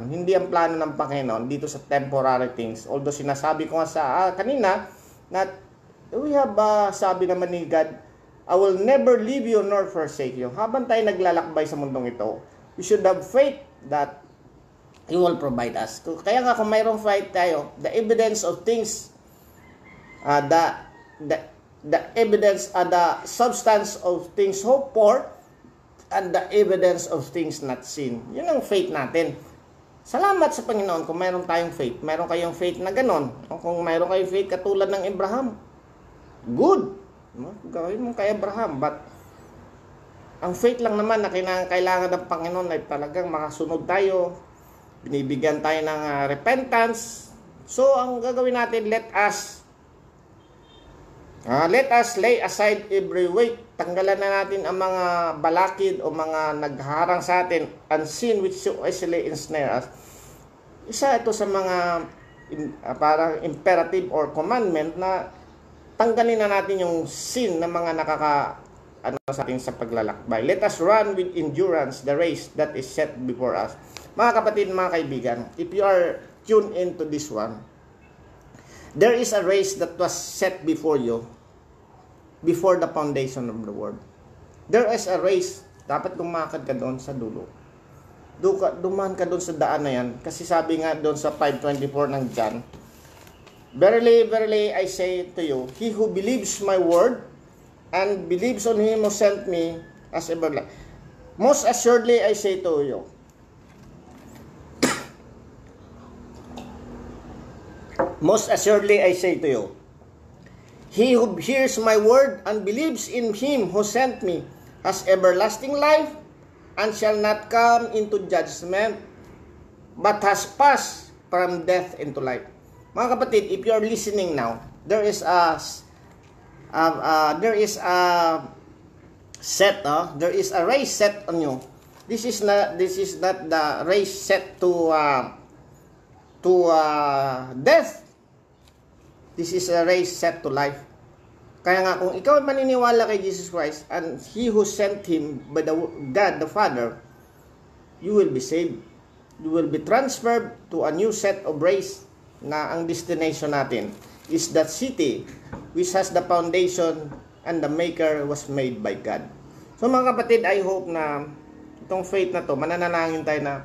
Hindi ang plano ng Panginoon dito sa temporary things. Although sinasabi ko nga sa kanina na we have sabi naman ni God, I will never leave you nor forsake you. Habang tayo naglalakbay sa mundong ito, we should have faith that He will provide us. Kaya nga kung mayroong faith tayo, the evidence of things, the evidence, the substance of things hoped for, and the evidence of things not seen. Yun ang faith natin. Salamat sa Panginoon kung mayroon tayong faith. Mayroon kayong faith na ganon. Kung mayroon kayong faith katulad ng Abraham, good. Gawin mo kay Abraham. But, ang faith lang naman na kailangan ng Panginoon ay talagang makasunod tayo. Binibigyan tayo ng repentance. So, ang gagawin natin, let us lay aside every weight. Tanggalan na natin ang mga balakid o mga nagharang sa atin and sin which so easily ensnare us. Isa ito sa mga parang imperative or commandment na tanggalin na natin yung sin na mga sa atin sa paglalakbay. Let us run with endurance the race that is set before us. Mga kapatid, mga kaibigan, if you are tuned into this one, there is a race that was set before you before the foundation of the world. There is a race. Dapat lumakad ka doon sa dulo. Dumaan ka doon sa daan na yan. Kasi sabi nga doon sa 5:24 ng John, Verily, verily, I say to you, he who believes my word and believes on him who sent me as everlasting. Most assuredly, I say to you, most assuredly, I say to you, he who hears my word and believes in him who sent me has everlasting life and shall not come into judgment, but has passed from death into life. Mga kapatid, if you are listening now, there is a set, there is a race set on you. This is not the race set to death. This is a race set to life. Kaya nga, kung ikaw maniniwala kay Jesus Christ and He who sent Him by God the Father, you will be saved. You will be transferred to a new set of race na ang destination natin is that city which has the foundation and the maker was made by God. So mga kapatid, I hope na itong faith na to, mananalangin tayo na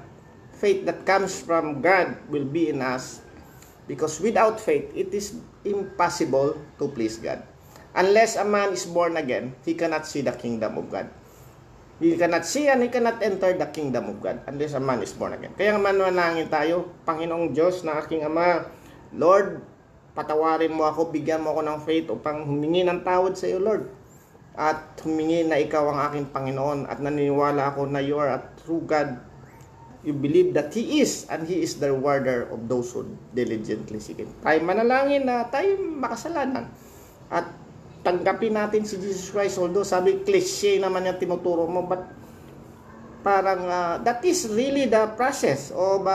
faith that comes from God will be in us, because without faith, it is impossible to please God. Unless a man is born again, he cannot see the kingdom of God. He cannot see and he cannot enter the kingdom of God unless a man is born again. Kaya mananalangin tayo, Panginoong Diyos na aking Ama, Lord, patawarin mo ako, bigyan mo ako ng faith upang humingi ng tawad sa iyo, Lord. At humingi na ikaw ang aking Panginoon at naniniwala ako na you are a true God. You believe that He is, and He is the rewarder of those who diligently seek Him. Tayo manalangin na tayo makasalanan at tanggapin natin si Jesus Christ. Although sabi cliche naman yung tinuturo mo, but parang that is really the process of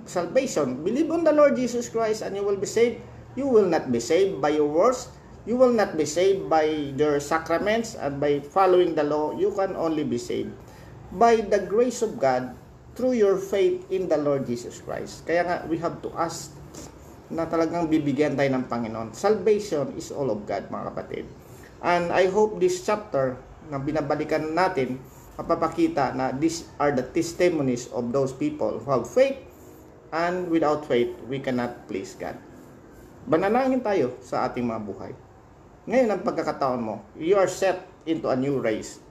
salvation. Believe on the Lord Jesus Christ and you will be saved. You will not be saved by your works. You will not be saved by your sacraments and by following the law. You can only be saved by the grace of God through your faith in the Lord Jesus Christ. Kaya nga, we have to ask na talagang bibigyan tayo ng Panginoon. Salvation is all of God, mga kapatid. And I hope this chapter na binabalikan natin, mapapakita na these are the testimonies of those people who have faith, and without faith, we cannot please God. Banalangin tayo sa ating mga buhay. Ngayon ang pagkakataon mo, you are set into a new race.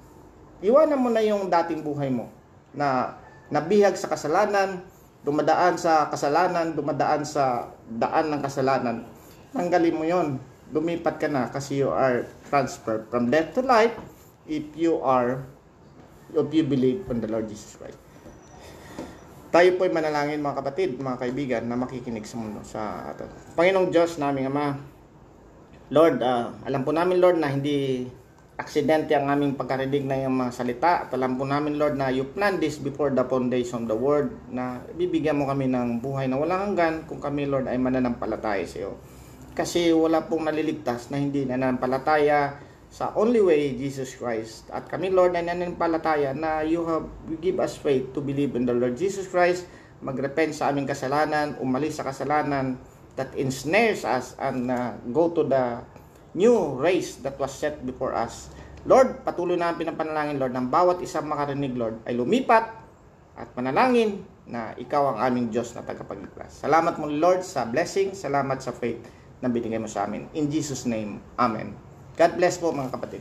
Iwanan mo na yung dating buhay mo na nabihag sa kasalanan, dumadaan sa kasalanan, dumadaan sa daan ng kasalanan. Tanggalin mo yon. Lumipat ka na kasi you are transferred from death to life if you believe on the Lord Jesus Christ. Tayo po'y manalangin, mga kapatid, mga kaibigan na makikinig sa mundo sa atin. Panginoong Diyos naming Ama, Lord, alam po namin, Lord, na hindi aksidente ang aming pagkarinig na yung mga salita. At alam po namin, Lord, na you planned this before the foundation of the world, na bibigyan mo kami ng buhay na walang hanggan kung kami, Lord, ay mananampalataya sa iyo. Kasi wala pong naliligtas na hindi nananampalataya sa only way, Jesus Christ. At kami, Lord, ay nananampalataya na you give us faith to believe in the Lord Jesus Christ, magrepent sa aming kasalanan, umalis sa kasalanan that ensnares us, and go to the new race that was set before us. Lord, patuloy na ang pinapanalangin, Lord, ng bawat isang makarinig, Lord, ay lumipat at manalangin na ikaw ang aming Diyos na tagapagligtas. Salamat mo, Lord, sa blessing. Salamat sa faith na binigay mo sa amin. In Jesus' name, Amen. God bless po, mga kapatid.